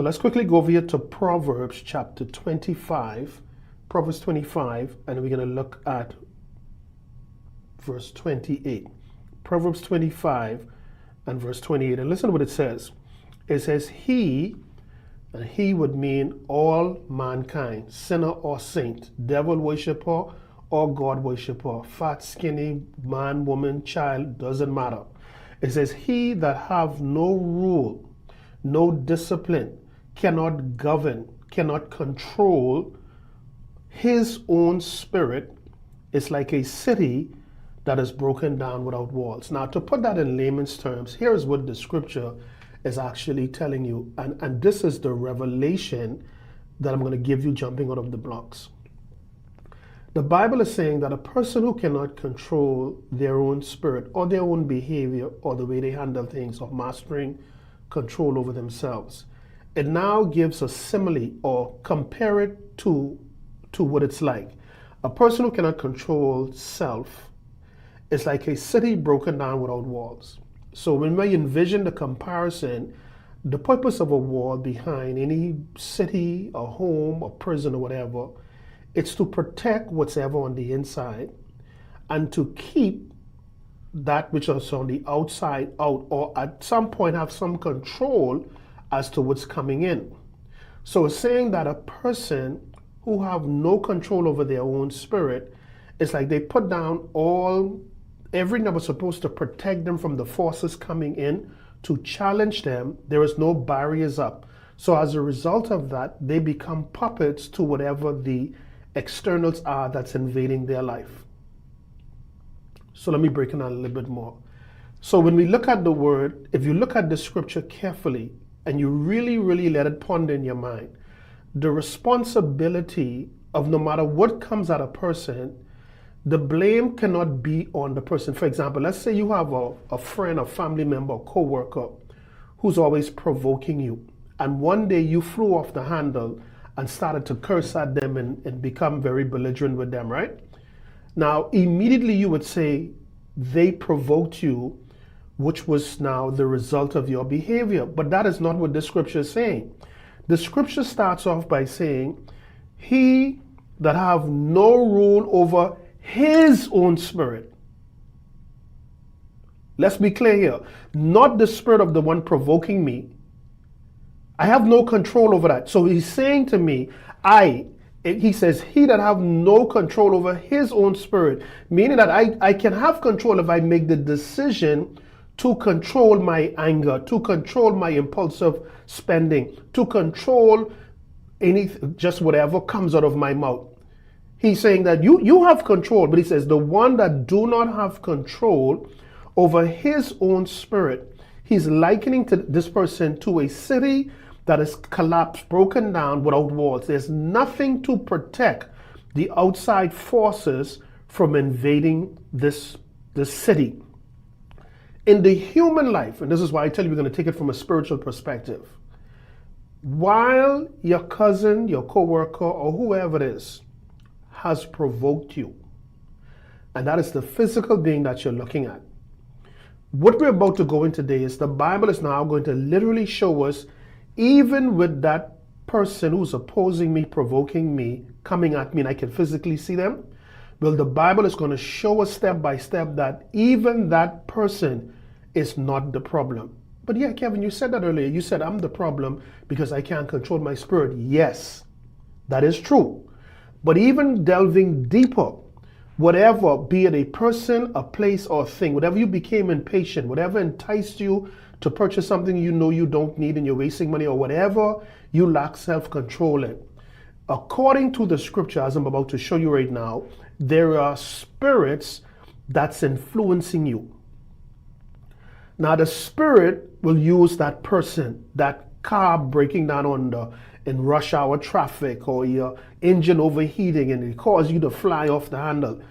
So let's quickly go over here to Proverbs chapter 25, Proverbs 25, and we're going to look at verse 28. Proverbs 25 and verse 28. And listen to what it says. It says, he, and he would mean all mankind, sinner or saint, devil worshiper or God worshiper, fat, skinny, man, woman, child, doesn't matter. It says, he that have no rule, no discipline, cannot govern, cannot control his own spirit is like a city that is broken down without walls. Now, to put that in layman's terms, here's what the scripture is actually telling you. And this is the revelation that I'm going to give you jumping out of the blocks. The Bible is saying that a person who cannot control their own spirit or their own behavior or the way they handle things or mastering control over themselves, it now gives a simile or compare it to what it's like. A person who cannot control self is like a city broken down without walls. So when we envision the comparison, the purpose of a wall behind any city, a home, a prison, or whatever, it's to protect what's ever on the inside and to keep that which is on the outside out, or at some point have some control as to what's coming in. So it's saying that a person who have no control over their own spirit, it's like they put down everything that was supposed to protect them from the forces coming in to challenge them. There is no barriers up. So as a result of that, they become puppets to whatever the externals are that's invading their life. So let me break it down a little bit more. So when we look at the word, if you look at the scripture carefully and you really, really let it ponder in your mind, the responsibility of no matter what comes at a person, the blame cannot be on the person. For example, let's say you have a friend, a family member, a co-worker who's always provoking you. And one day you flew off the handle and started to curse at them and become very belligerent with them, right? Now, immediately you would say they provoked you, which was now the result of your behavior. But that is not what the scripture is saying. The scripture starts off by saying, he that have no rule over his own spirit. Let's be clear here. Not the spirit of the one provoking me. I have no control over that. So he's saying to me, he says, he that have no control over his own spirit, meaning that I can have control if I make the decision to control my anger, to control my impulsive spending, to control just whatever comes out of my mouth. He's saying that you have control, but he says the one that do not have control over his own spirit, he's likening to this person to a city that is collapsed, broken down without walls. There's nothing to protect the outside forces from invading this city. In the human life, and this is why I tell you we're going to take it from a spiritual perspective, while your cousin, your co-worker, or whoever it is has provoked you, and that is the physical being that you're looking at, what we're about to go in today is the Bible is now going to literally show us, even with that person who's opposing me, provoking me, coming at me, and I can physically see them, well, the Bible is going to show us step by step that even that person is not the problem. But yeah, Kevin, you said that earlier. You said I'm the problem because I can't control my spirit. Yes, that is true. But even delving deeper, whatever, be it a person, a place, or a thing, whatever you became impatient, whatever enticed you to purchase something you know you don't need and you're wasting money, or whatever you lack self-control in, according to the scripture, as I'm about to show you right now, there are spirits that's influencing you. Now, the spirit will use that person, that car breaking down in rush hour traffic, or your engine overheating and it cause you to fly off the handle.